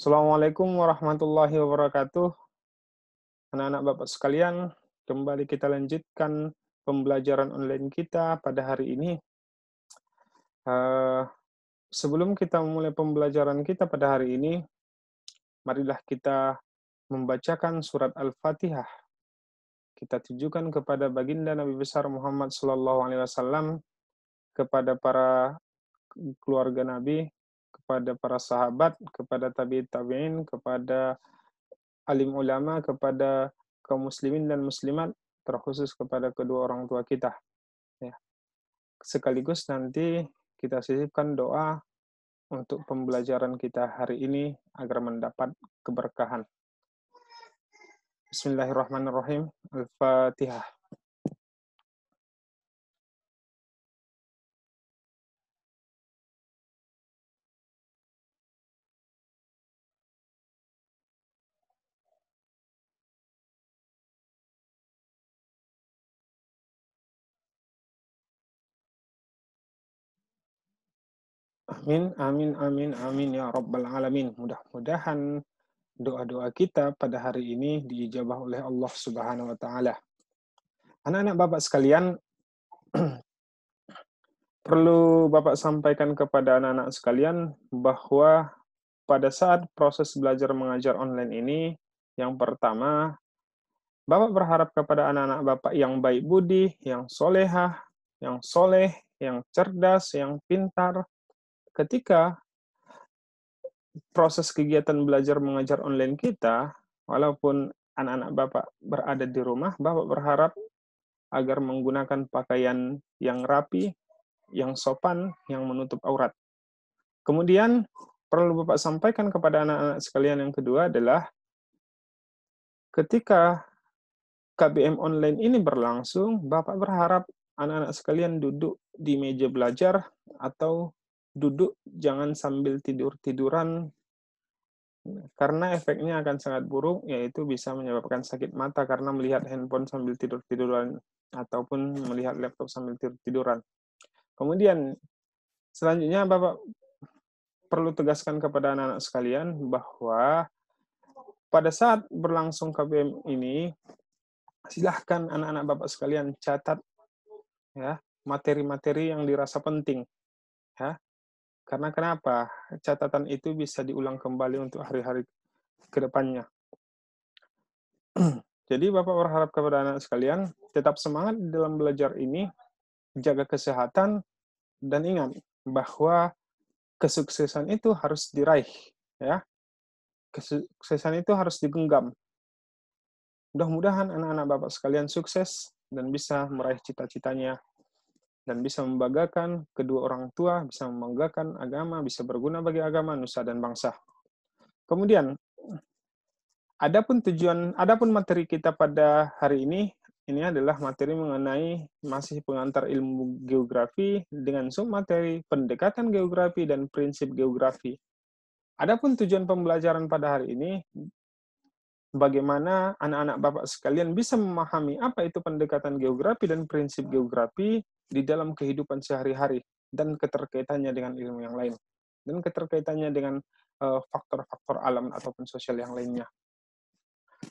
Assalamualaikum warahmatullahi wabarakatuh. Anak-anak Bapak sekalian, kembali kita lanjutkan pembelajaran online kita pada hari ini. Eh, Sebelum kita memulai pembelajaran kita pada hari ini, marilah kita membacakan surat Al-Fatihah. Kita tujukan kepada baginda Nabi besar Muhammad SAW, kepada para keluarga Nabi, kepada para sahabat, kepada tabi'in, kepada alim ulama, kepada kaum muslimin dan muslimat, terkhusus kepada kedua orang tua kita. Ya. Sekaligus nanti kita sisipkan doa untuk pembelajaran kita hari ini agar mendapat keberkahan. Bismillahirrahmanirrahim. Al-Fatihah. Amin, amin, amin, amin ya Rabbal Alamin. Mudah-mudahan doa-doa kita pada hari ini diijabah oleh Allah Subhanahu wa Ta'ala. Anak-anak Bapak sekalian, perlu Bapak sampaikan kepada anak-anak sekalian bahwa pada saat proses belajar mengajar online ini, yang pertama, Bapak berharap kepada anak-anak Bapak yang baik budi, yang solehah, yang soleh, yang cerdas, yang pintar. Ketika proses kegiatan belajar mengajar online kita, walaupun anak-anak Bapak berada di rumah, Bapak berharap agar menggunakan pakaian yang rapi, yang sopan, yang menutup aurat. Kemudian, perlu Bapak sampaikan kepada anak-anak sekalian yang kedua adalah, ketika KBM online ini berlangsung, Bapak berharap anak-anak sekalian duduk di meja belajar atau duduk jangan sambil tidur-tiduran, karena efeknya akan sangat buruk, yaitu bisa menyebabkan sakit mata karena melihat handphone sambil tidur-tiduran ataupun melihat laptop sambil tidur-tiduran. Kemudian, selanjutnya Bapak perlu tegaskan kepada anak-anak sekalian bahwa pada saat berlangsung KBM ini, silahkan anak-anak Bapak sekalian catat ya materi-materi yang dirasa penting ya. Karena kenapa? Catatan itu bisa diulang kembali untuk hari-hari ke depannya. Jadi Bapak berharap kepada anak sekalian tetap semangat dalam belajar ini, jaga kesehatan, dan ingat bahwa kesuksesan itu harus diraih ya. Kesuksesan itu harus digenggam. Mudah-mudahan anak-anak Bapak sekalian sukses dan bisa meraih cita-citanya dan bisa membanggakan kedua orang tua, bisa membanggakan agama, bisa berguna bagi agama, nusa, dan bangsa. Kemudian, adapun materi kita pada hari ini adalah materi mengenai masih pengantar ilmu geografi dengan submateri pendekatan geografi dan prinsip geografi. Adapun tujuan pembelajaran pada hari ini, bagaimana anak-anak Bapak sekalian bisa memahami apa itu pendekatan geografi dan prinsip geografi di dalam kehidupan sehari-hari dan keterkaitannya dengan ilmu yang lain dan keterkaitannya dengan faktor-faktor alam ataupun sosial yang lainnya.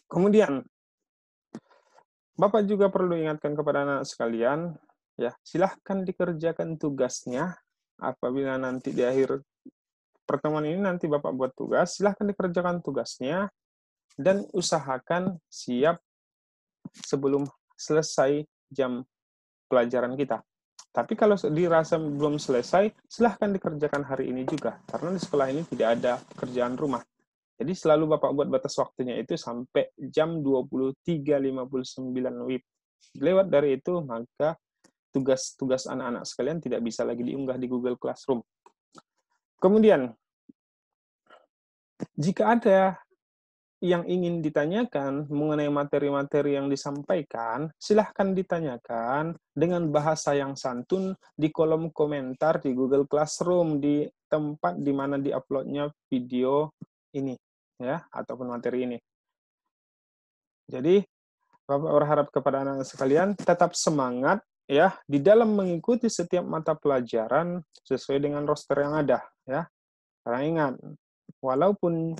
Kemudian Bapak juga perlu ingatkan kepada anak sekalian, ya, silahkan dikerjakan tugasnya. Apabila nanti di akhir pertemuan ini nanti Bapak buat tugas, silahkan dikerjakan tugasnya dan usahakan siap sebelum selesai jam pelajaran kita. Tapi kalau dirasa belum selesai, silahkan dikerjakan hari ini juga. Karena di sekolah ini tidak ada pekerjaan rumah. Jadi selalu Bapak buat batas waktunya itu sampai jam 23.59 WIB. Lewat dari itu, maka tugas-tugas anak-anak sekalian tidak bisa lagi diunggah di Google Classroom. Kemudian, jika ada yang ingin ditanyakan mengenai materi-materi yang disampaikan, silahkan ditanyakan dengan bahasa yang santun di kolom komentar di Google Classroom, di tempat di mana diuploadnya video ini, ya, ataupun materi ini. Jadi, Bapak berharap kepada anak-anak sekalian tetap semangat ya di dalam mengikuti setiap mata pelajaran sesuai dengan roster yang ada, ya. Karena ingat, walaupun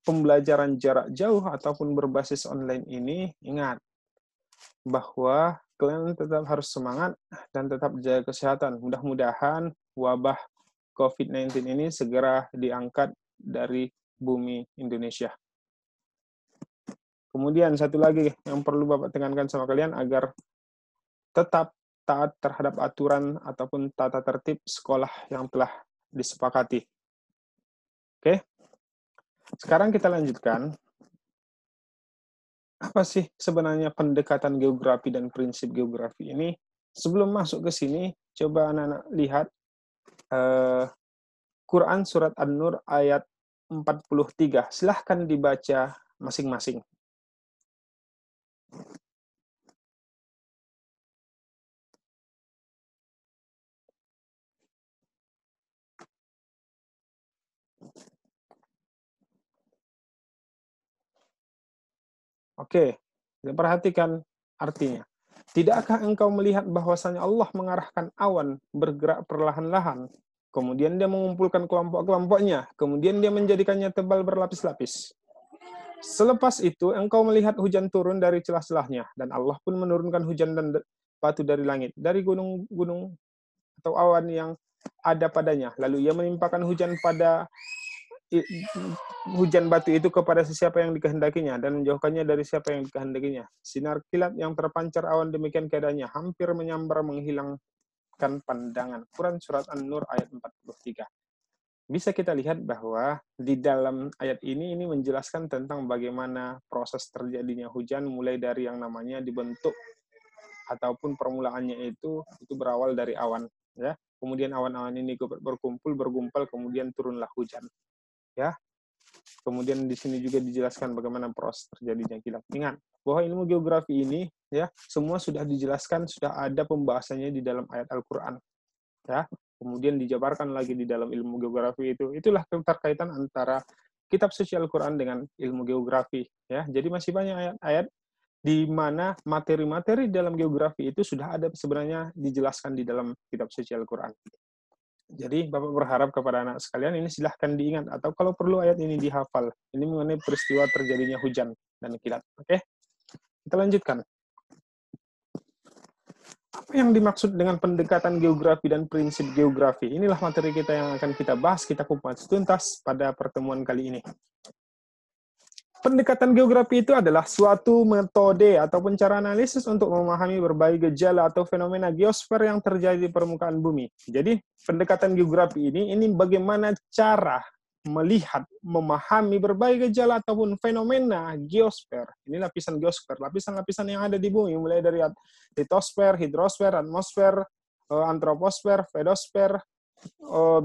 pembelajaran jarak jauh ataupun berbasis online ini, ingat bahwa kalian tetap harus semangat dan tetap jaga kesehatan. Mudah-mudahan wabah COVID-19 ini segera diangkat dari bumi Indonesia. Kemudian satu lagi yang perlu Bapak tekankan sama kalian agar tetap taat terhadap aturan ataupun tata tertib sekolah yang telah disepakati. Oke? Sekarang kita lanjutkan. Apa sih sebenarnya pendekatan geografi dan prinsip geografi ini? Sebelum masuk ke sini, coba anak-anak lihat Quran Surat An-Nur ayat 43. Silahkan dibaca masing-masing. Oke, kita perhatikan artinya. Tidakkah engkau melihat bahwasanya Allah mengarahkan awan bergerak perlahan-lahan, kemudian dia mengumpulkan kelompok-kelompoknya, kemudian dia menjadikannya tebal berlapis-lapis. Selepas itu, engkau melihat hujan turun dari celah-celahnya, dan Allah pun menurunkan hujan dan batu dari langit, dari gunung-gunung atau awan yang ada padanya. Lalu ia menimpakan hujan batu itu kepada sesiapa yang dikehendakinya dan menjauhkannya dari siapa yang dikehendakinya. Sinar kilat yang terpancar awan demikian keadaannya, hampir menyambar menghilangkan pandangan. Quran Surat An-Nur ayat 43. Bisa kita lihat bahwa di dalam ayat ini menjelaskan tentang bagaimana proses terjadinya hujan mulai dari yang namanya dibentuk ataupun permulaannya itu berawal dari awan, ya. Kemudian awan-awan ini bergumpal, kemudian turunlah hujan, ya. Kemudian di sini juga dijelaskan bagaimana proses terjadinya kilat. Ingat bahwa ilmu geografi ini, ya, semua sudah dijelaskan, sudah ada pembahasannya di dalam ayat Al-Qur'an, ya. Kemudian dijabarkan lagi di dalam ilmu geografi itu. Itulah keterkaitan antara kitab suci Al-Qur'an dengan ilmu geografi, ya. Jadi masih banyak ayat-ayat di mana materi-materi dalam geografi itu sudah ada sebenarnya dijelaskan di dalam kitab suci Al-Qur'an. Jadi Bapak berharap kepada anak sekalian ini silahkan diingat atau kalau perlu ayat ini dihafal. Ini mengenai peristiwa terjadinya hujan dan kilat. Oke? Kita lanjutkan. Apa yang dimaksud dengan pendekatan geografi dan prinsip geografi? Inilah materi kita yang akan kita bahas, kita kupas tuntas pada pertemuan kali ini. Pendekatan geografi itu adalah suatu metode ataupun cara analisis untuk memahami berbagai gejala atau fenomena geosfer yang terjadi di permukaan bumi. Jadi, pendekatan geografi ini bagaimana cara melihat, memahami berbagai gejala ataupun fenomena geosfer. Ini lapisan geosfer, lapisan-lapisan yang ada di bumi, mulai dari litosfer, hidrosfer, atmosfer, antroposfer, fedosfer,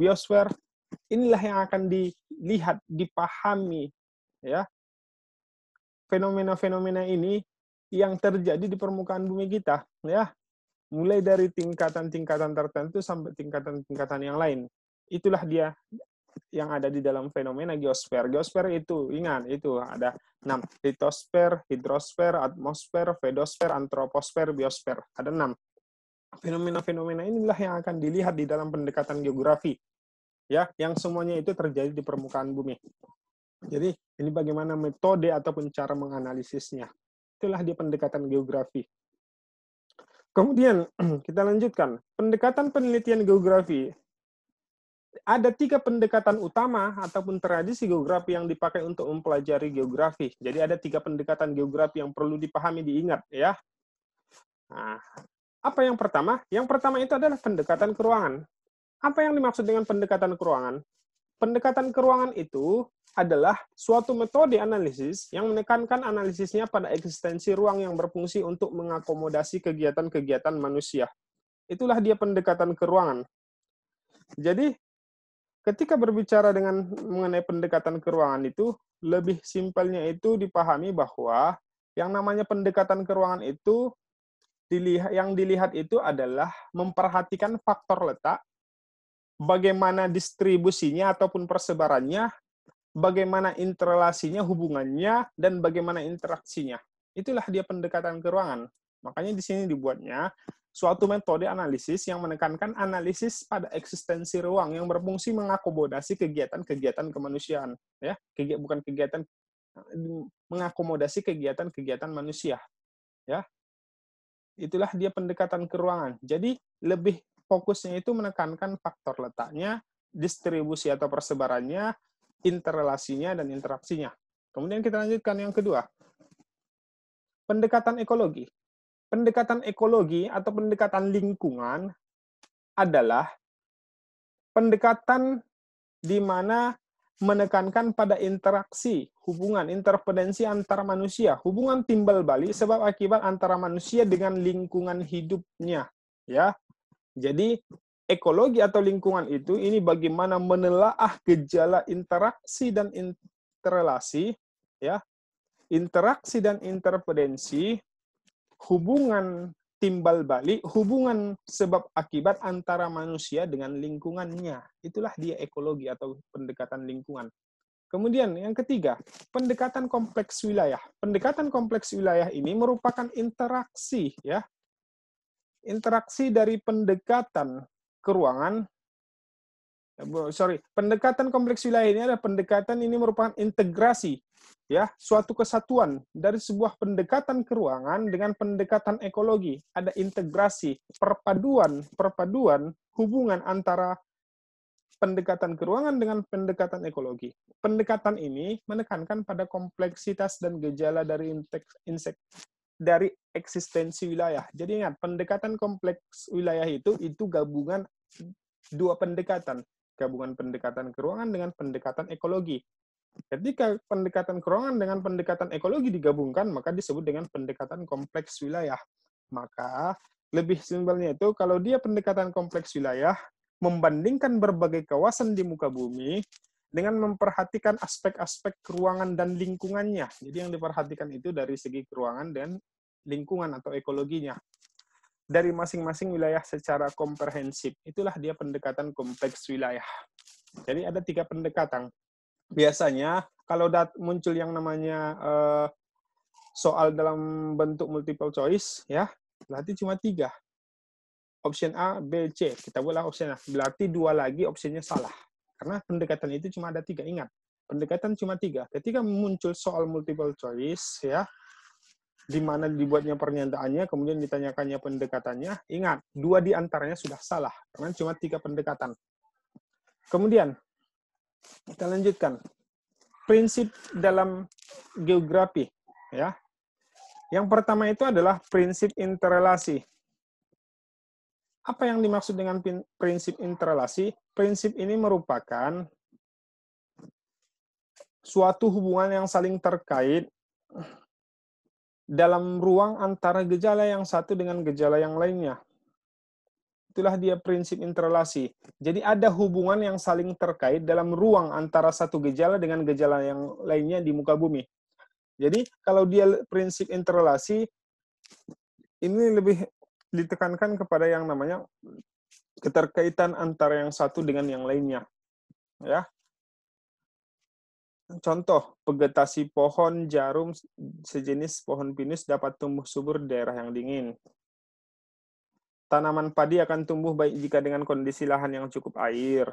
biosfer. Inilah yang akan dilihat, dipahami, ya, fenomena-fenomena ini yang terjadi di permukaan bumi kita, ya, mulai dari tingkatan-tingkatan tertentu sampai tingkatan-tingkatan yang lain. Itulah dia yang ada di dalam fenomena geosfer. Geosfer itu, ingat, itu ada 6. Litosfer, hidrosfer, atmosfer, fedosfer, antroposfer, biosfer. Ada 6. Fenomena-fenomena inilah yang akan dilihat di dalam pendekatan geografi, ya, yang semuanya itu terjadi di permukaan bumi. Jadi, ini bagaimana metode ataupun cara menganalisisnya. Itulah dia pendekatan geografi. Kemudian, kita lanjutkan. Pendekatan penelitian geografi. Ada 3 pendekatan utama ataupun tradisi geografi yang dipakai untuk mempelajari geografi. Jadi, ada 3 pendekatan geografi yang perlu dipahami, diingat, ya. Nah, apa yang pertama? Yang pertama itu adalah pendekatan keruangan. Apa yang dimaksud dengan pendekatan keruangan? Pendekatan keruangan itu adalah suatu metode analisis yang menekankan analisisnya pada eksistensi ruang yang berfungsi untuk mengakomodasi kegiatan-kegiatan manusia. Itulah dia pendekatan keruangan. Jadi, ketika berbicara mengenai pendekatan keruangan itu, lebih simpelnya itu dipahami bahwa yang namanya pendekatan keruangan itu, yang dilihat itu adalah memperhatikan faktor letak, bagaimana distribusinya ataupun persebarannya, bagaimana interrelasinya, hubungannya, dan bagaimana interaksinya. Itulah dia pendekatan keruangan. Makanya di sini dibuatnya suatu metode analisis yang menekankan analisis pada eksistensi ruang yang berfungsi mengakomodasi kegiatan-kegiatan kemanusiaan, ya, bukan kegiatan, mengakomodasi kegiatan-kegiatan manusia, ya. Itulah dia pendekatan ke ruangan. Jadi lebih fokusnya itu menekankan faktor letaknya, distribusi atau persebarannya, interrelasinya dan interaksinya. Kemudian kita lanjutkan yang kedua, pendekatan ekologi. Pendekatan ekologi atau pendekatan lingkungan adalah pendekatan di mana menekankan pada interaksi, hubungan, intervensi antara manusia, hubungan timbal balik sebab akibat antara manusia dengan lingkungan hidupnya, ya. Jadi ekologi atau lingkungan itu ini bagaimana menelaah gejala interaksi dan interrelasi, ya, interaksi dan intervensi, hubungan timbal balik, hubungan sebab akibat antara manusia dengan lingkungannya. Itulah dia ekologi atau pendekatan lingkungan. Kemudian yang ketiga, pendekatan kompleks wilayah. Pendekatan kompleks wilayah ini merupakan interaksi, ya. Interaksi dari pendekatan ke ruangan, pendekatan kompleks wilayah ini adalah pendekatan ini merupakan integrasi, ya, suatu kesatuan dari sebuah pendekatan ke ruangan dengan pendekatan ekologi. Ada integrasi, perpaduan hubungan antara pendekatan ke ruangan dengan pendekatan ekologi. Pendekatan ini menekankan pada kompleksitas dan gejala dari eksistensi wilayah. Jadi ingat, pendekatan kompleks wilayah itu gabungan dua pendekatan. Gabungan pendekatan ke ruangan dengan pendekatan ekologi. Ketika pendekatan ke ruangan dengan pendekatan ekologi digabungkan, maka disebut dengan pendekatan kompleks wilayah. Maka lebih simpelnya itu, kalau dia pendekatan kompleks wilayah, membandingkan berbagai kawasan di muka bumi dengan memperhatikan aspek-aspek ruangan dan lingkungannya. Jadi yang diperhatikan itu dari segi ruangan dan lingkungan atau ekologinya. Dari masing-masing wilayah secara komprehensif. Itulah dia pendekatan kompleks wilayah. Jadi ada 3 pendekatan. Biasanya kalau muncul yang namanya soal dalam bentuk multiple choice, ya, berarti cuma 3. Option A, B, C. Kita boleh option A. Berarti 2 lagi opsinya salah. Karena pendekatan itu cuma ada 3. Ingat, pendekatan cuma 3. Ketika muncul soal multiple choice, ya, di mana dibuatnya pernyataannya, kemudian ditanyakannya pendekatannya, ingat, 2 di antaranya sudah salah. Karena cuma 3 pendekatan. Kemudian, kita lanjutkan. Prinsip dalam geografi, ya. Yang pertama itu adalah prinsip interrelasi. Apa yang dimaksud dengan prinsip interrelasi? Prinsip ini merupakan suatu hubungan yang saling terkait dalam ruang antara gejala yang satu dengan gejala yang lainnya. Itulah dia prinsip interrelasi. Jadi ada hubungan yang saling terkait dalam ruang antara satu gejala dengan gejala yang lainnya di muka bumi. Jadi kalau dia prinsip interrelasi, ini lebih ditekankan kepada yang namanya keterkaitan antara yang satu dengan yang lainnya. Ya. Contoh, vegetasi pohon jarum sejenis pohon pinus dapat tumbuh subur di daerah yang dingin. Tanaman padi akan tumbuh baik jika dengan kondisi lahan yang cukup air.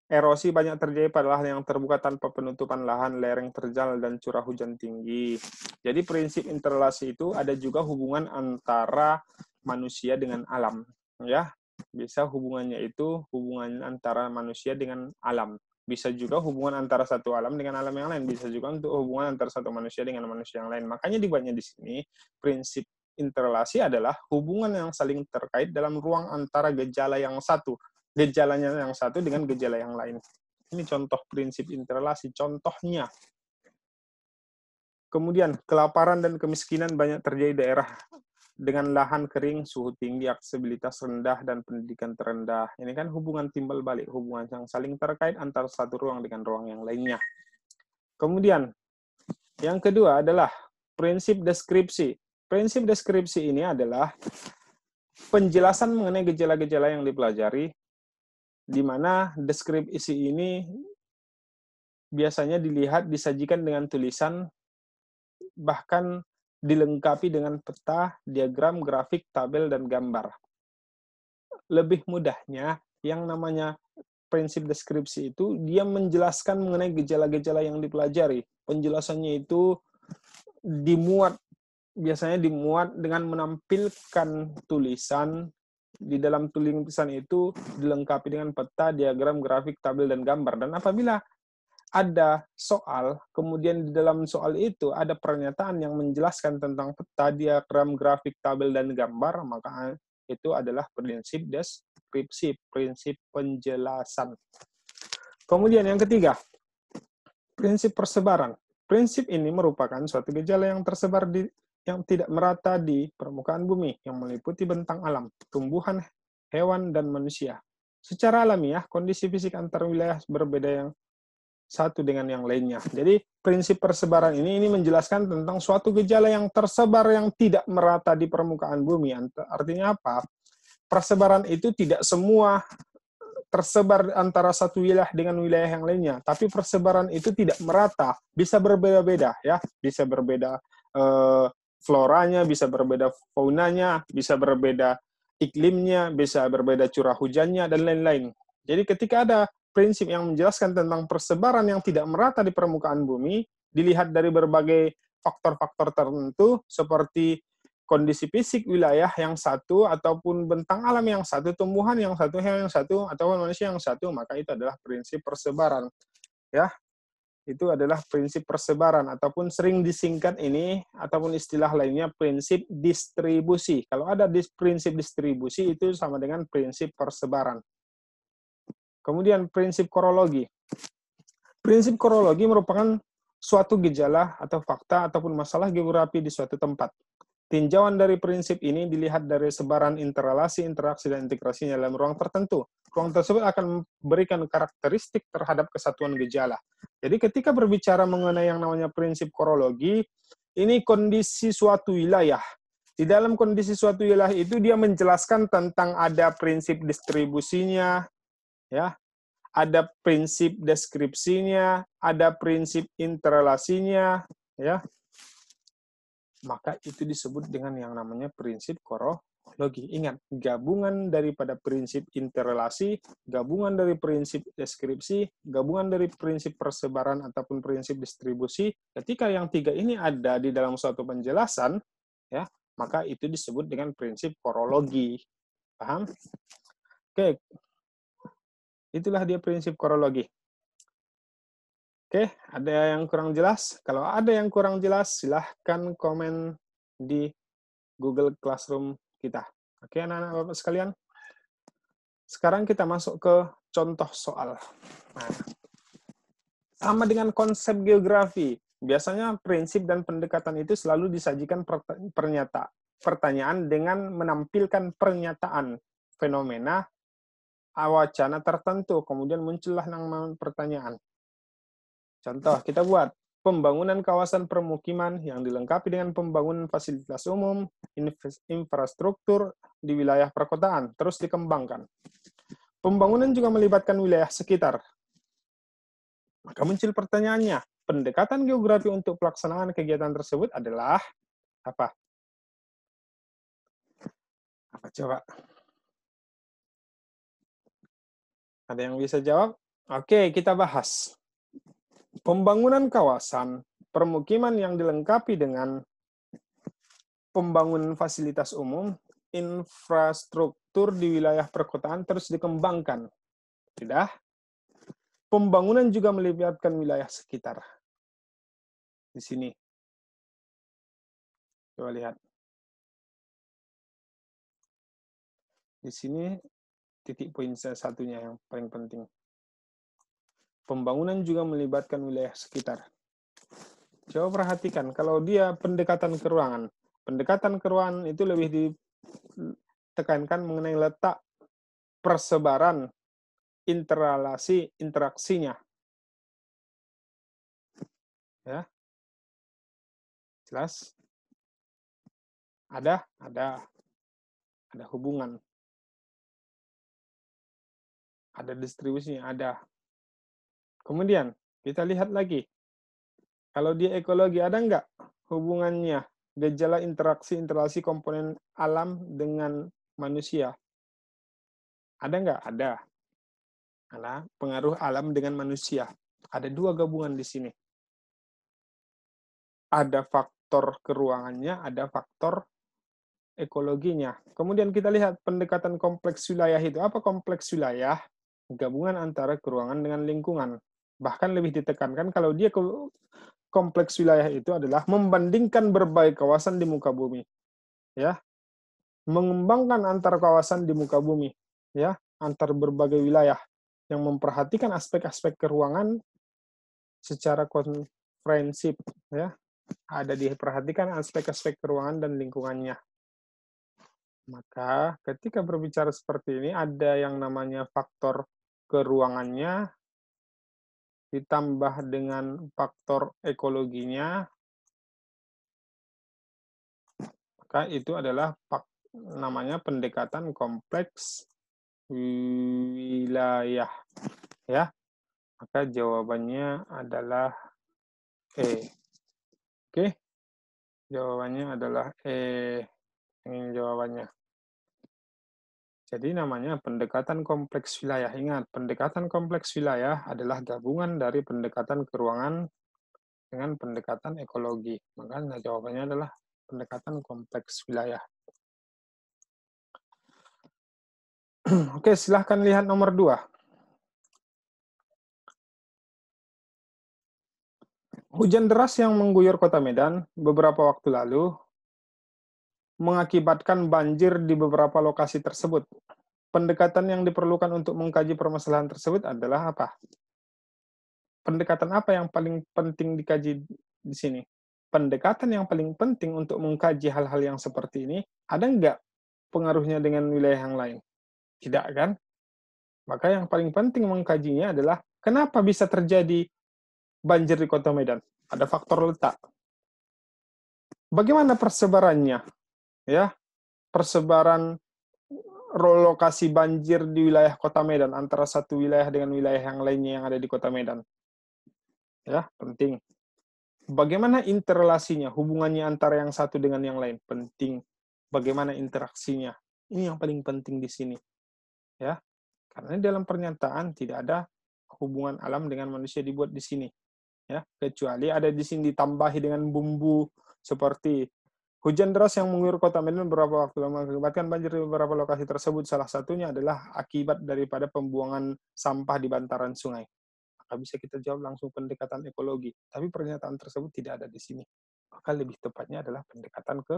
Erosi banyak terjadi pada lahan yang terbuka tanpa penutupan lahan, lereng terjal, dan curah hujan tinggi. Jadi prinsip interrelasi itu ada juga hubungan antara manusia dengan alam. Ya, bisa hubungannya itu hubungan antara manusia dengan alam. Bisa juga hubungan antara satu alam dengan alam yang lain. Bisa juga untuk hubungan antara satu manusia dengan manusia yang lain. Makanya dibuatnya di sini, prinsip interrelasi adalah hubungan yang saling terkait dalam ruang antara gejala yang satu. Gejalanya yang satu dengan gejala yang lain. Ini contoh prinsip interrelasi. Contohnya. Kemudian, kelaparan dan kemiskinan banyak terjadi di daerah dengan lahan kering, suhu tinggi, aksesibilitas rendah, dan pendidikan terendah. Ini kan hubungan timbal balik, hubungan yang saling terkait antara satu ruang dengan ruang yang lainnya. Kemudian, yang kedua adalah prinsip deskripsi. Prinsip deskripsi ini adalah penjelasan mengenai gejala-gejala yang dipelajari, di mana deskripsi ini biasanya disajikan dengan tulisan, bahkan dilengkapi dengan peta, diagram, grafik, tabel, dan gambar. Lebih mudahnya, yang namanya prinsip deskripsi itu, dia menjelaskan mengenai gejala-gejala yang dipelajari. Penjelasannya itu biasanya dimuat dengan menampilkan tulisan. Di dalam tulisan itu dilengkapi dengan peta, diagram, grafik, tabel, dan gambar. Dan apabila ada soal, kemudian di dalam soal itu ada pernyataan yang menjelaskan tentang peta, diagram, grafik, tabel, dan gambar, maka itu adalah prinsip deskripsi, prinsip penjelasan. Kemudian yang ketiga, prinsip persebaran. Prinsip ini merupakan suatu gejala yang tersebar yang tidak merata di permukaan bumi, yang meliputi bentang alam, tumbuhan, hewan, dan manusia. Secara alamiah, kondisi fisik antar wilayah berbeda yang satu dengan yang lainnya. Jadi, prinsip persebaran ini menjelaskan tentang suatu gejala yang tersebar yang tidak merata di permukaan bumi. Artinya apa? Persebaran itu tidak semua tersebar antara satu wilayah dengan wilayah yang lainnya, tapi persebaran itu tidak merata, bisa berbeda-beda ya, bisa berbeda floranya, bisa berbeda faunanya, bisa berbeda iklimnya, bisa berbeda curah hujannya, dan lain-lain. Jadi ketika ada prinsip yang menjelaskan tentang persebaran yang tidak merata di permukaan bumi, dilihat dari berbagai faktor-faktor tertentu, seperti kondisi fisik wilayah yang satu, ataupun bentang alam yang satu, tumbuhan yang satu, hewan yang satu, atau manusia yang satu, maka itu adalah prinsip persebaran. Ya, itu adalah prinsip persebaran, ataupun sering disingkat ini, ataupun istilah lainnya prinsip distribusi. Kalau ada prinsip distribusi, itu sama dengan prinsip persebaran. Kemudian prinsip korologi. Prinsip korologi merupakan suatu gejala atau fakta ataupun masalah geografi di suatu tempat. Tinjauan dari prinsip ini dilihat dari sebaran interrelasi, interaksi, dan integrasinya dalam ruang tertentu. Ruang tersebut akan memberikan karakteristik terhadap kesatuan gejala. Jadi ketika berbicara mengenai yang namanya prinsip korologi, ini kondisi suatu wilayah. Di dalam kondisi suatu wilayah itu dia menjelaskan tentang ada prinsip distribusinya, ya, ada prinsip deskripsinya, ada prinsip interrelasinya, ya. Maka itu disebut dengan yang namanya prinsip korologi. Ingat, gabungan daripada prinsip interrelasi, gabungan dari prinsip deskripsi, gabungan dari prinsip persebaran ataupun prinsip distribusi, ketika yang tiga ini ada di dalam suatu penjelasan, ya, maka itu disebut dengan prinsip korologi. Paham? Oke. Itulah dia prinsip korologi. Oke, ada yang kurang jelas? Kalau ada yang kurang jelas, silahkan komen di Google Classroom kita. Oke, anak-anak Bapak sekalian. Sekarang kita masuk ke contoh soal. Nah, sama dengan konsep geografi. Biasanya prinsip dan pendekatan itu selalu disajikan pertanyaan dengan menampilkan pernyataan fenomena wacana tertentu. Kemudian muncullah nama pertanyaan. Contoh, kita buat pembangunan kawasan permukiman yang dilengkapi dengan pembangunan fasilitas umum, infrastruktur di wilayah perkotaan, terus dikembangkan. Pembangunan juga melibatkan wilayah sekitar. Maka muncul pertanyaannya, pendekatan geografi untuk pelaksanaan kegiatan tersebut adalah apa? Apa coba? Ada yang bisa jawab? Oke, kita bahas. Pembangunan kawasan permukiman yang dilengkapi dengan pembangunan fasilitas umum, infrastruktur di wilayah perkotaan terus dikembangkan. Tidak? Pembangunan juga melibatkan wilayah sekitar. Di sini. Coba lihat. Di sini titik poin satunya yang paling penting. Pembangunan juga melibatkan wilayah sekitar. Coba perhatikan, kalau dia pendekatan ke ruangan. Pendekatan ke ruangan itu lebih ditekankan mengenai letak persebaran interrelasi interaksinya. Ya. Jelas? Ada hubungan. Ada distribusinya, ada. Kemudian, kita lihat lagi. Kalau dia ekologi, ada nggak hubungannya gejala interaksi komponen alam dengan manusia. Ada nggak? Ada. Ada pengaruh alam dengan manusia. Ada dua gabungan di sini. Ada faktor keruangannya, ada faktor ekologinya. Kemudian kita lihat pendekatan kompleks wilayah itu. Apa kompleks wilayah? Gabungan antara keruangan dengan lingkungan. Bahkan lebih ditekankan kalau dia kompleks wilayah itu adalah membandingkan berbagai kawasan di muka bumi. Ya, mengembangkan antar kawasan di muka bumi, ya, antar berbagai wilayah yang memperhatikan aspek-aspek keruangan secara komprehensif, ya. Ada diperhatikan aspek-aspek keruangan dan lingkungannya. Maka ketika berbicara seperti ini ada yang namanya faktor keruangannya ditambah dengan faktor ekologinya, maka itu adalah namanya pendekatan kompleks wilayah, ya. Maka jawabannya adalah E. Oke, jawabannya adalah E. Ini jawabannya. Jadi namanya pendekatan kompleks wilayah. Ingat, pendekatan kompleks wilayah adalah gabungan dari pendekatan keruangan dengan pendekatan ekologi. Makanya jawabannya adalah pendekatan kompleks wilayah. Oke, silahkan lihat nomor 2. Hujan deras yang mengguyur kota Medan beberapa waktu lalu mengakibatkan banjir di beberapa lokasi tersebut. Pendekatan yang diperlukan untuk mengkaji permasalahan tersebut adalah apa? Pendekatan apa yang paling penting dikaji di sini? Pendekatan yang paling penting untuk mengkaji hal-hal yang seperti ini, ada nggak pengaruhnya dengan wilayah yang lain? Tidak, kan? Maka yang paling penting mengkajinya adalah kenapa bisa terjadi banjir di kota Medan? Ada faktor letak. Bagaimana persebarannya? Ya, persebaran lokasi banjir di wilayah kota Medan antara satu wilayah dengan wilayah yang lainnya yang ada di kota Medan. Ya, penting. Bagaimana interrelasinya, hubungannya antara yang satu dengan yang lain? Penting. Bagaimana interaksinya? Ini yang paling penting di sini. Ya, karena dalam pernyataan tidak ada hubungan alam dengan manusia dibuat di sini. Ya, kecuali ada di sini ditambahi dengan bumbu seperti hujan deras yang mengguyur kota Medan beberapa waktu lalu mengakibatkan banjir di beberapa lokasi tersebut. Salah satunya adalah akibat daripada pembuangan sampah di bantaran sungai. Maka bisa kita jawab langsung pendekatan ekologi. Tapi pernyataan tersebut tidak ada di sini. Maka lebih tepatnya adalah pendekatan ke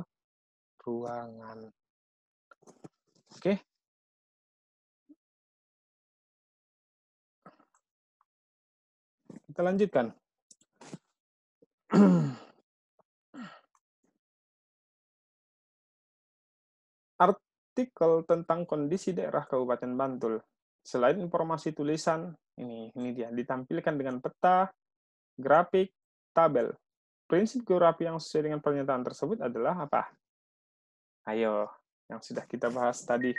ruangan. Oke. Kita lanjutkan. Artikel tentang kondisi daerah Kabupaten Bantul. Selain informasi tulisan, ini dia, ditampilkan dengan peta, grafik, tabel. Prinsip geografi yang sesuai dengan pernyataan tersebut adalah apa? Ayo, yang sudah kita bahas tadi.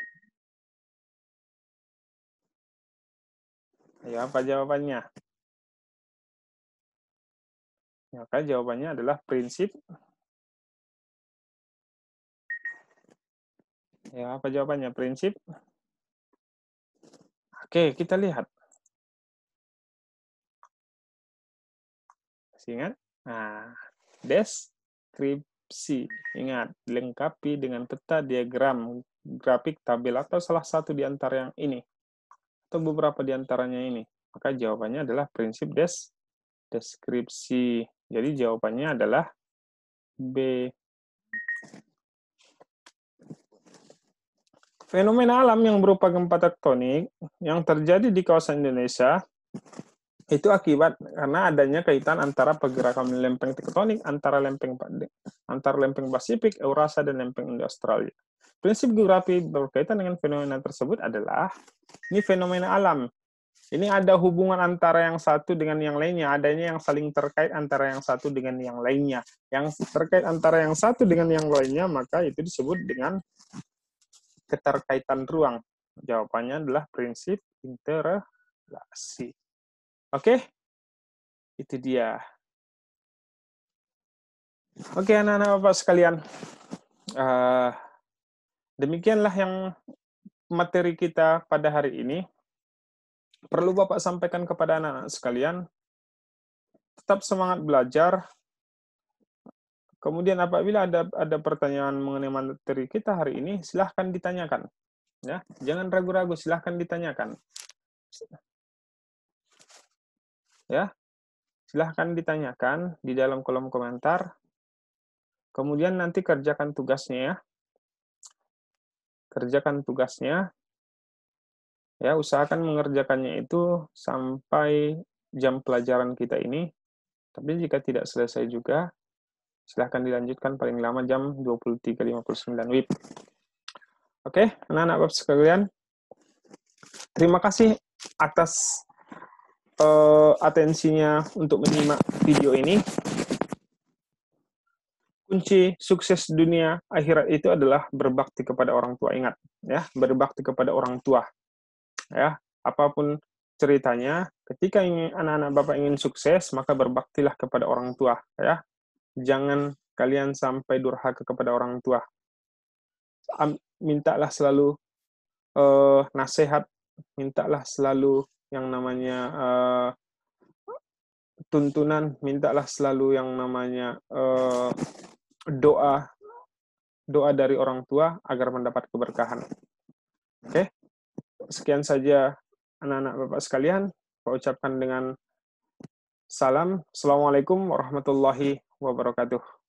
Ayo, apa jawabannya? Maka jawabannya adalah prinsip. Ya, apa jawabannya? Prinsip. Oke, kita lihat. Masih ingat? Nah, deskripsi. Ingat, dilengkapi dengan peta, diagram, grafik, tabel, atau salah satu di antara yang ini. Atau beberapa di antaranya ini. Maka jawabannya adalah prinsip deskripsi. Jadi jawabannya adalah B. Fenomena alam yang berupa gempa tektonik yang terjadi di kawasan Indonesia itu akibat karena adanya kaitan antara pergerakan lempeng tektonik antara lempeng Pasifik, Eurasia, dan lempeng Indo-Australia. Prinsip geografi berkaitan dengan fenomena tersebut adalah ini fenomena alam. Ini ada hubungan antara yang satu dengan yang lainnya, adanya yang saling terkait antara yang satu dengan yang lainnya. Yang terkait antara yang satu dengan yang lainnya, maka itu disebut dengan keterkaitan ruang. Jawabannya adalah prinsip interrelasi. Oke? Itu dia. Oke, anak-anak Bapak sekalian. Demikianlah yang materi kita pada hari ini. Perlu Bapak sampaikan kepada anak-anak sekalian, tetap semangat belajar. Kemudian apabila ada pertanyaan mengenai materi kita hari ini, silahkan ditanyakan. Ya, jangan ragu-ragu, silahkan ditanyakan. Ya, silahkan ditanyakan di dalam kolom komentar. Kemudian nanti kerjakan tugasnya ya. Kerjakan tugasnya. Ya, usahakan mengerjakannya itu sampai jam pelajaran kita ini. Tapi jika tidak selesai juga, silahkan dilanjutkan paling lama jam 23.59 WIB. Oke, anak-anak Bapak sekalian, terima kasih atas atensinya untuk menyimak video ini. Kunci sukses dunia akhirat itu adalah berbakti kepada orang tua. Ingat, ya, berbakti kepada orang tua. Ya, apapun ceritanya, ketika anak-anak Bapak ingin sukses, maka berbaktilah kepada orang tua. Ya, jangan kalian sampai durhaka kepada orang tua. Mintalah selalu nasihat, mintalah selalu yang namanya tuntunan, mintalah selalu yang namanya doa dari orang tua agar mendapat keberkahan. Oke, sekian saja anak-anak Bapak sekalian. Saya ucapkan dengan salam. Assalamualaikum warahmatullahi wabarakatuh.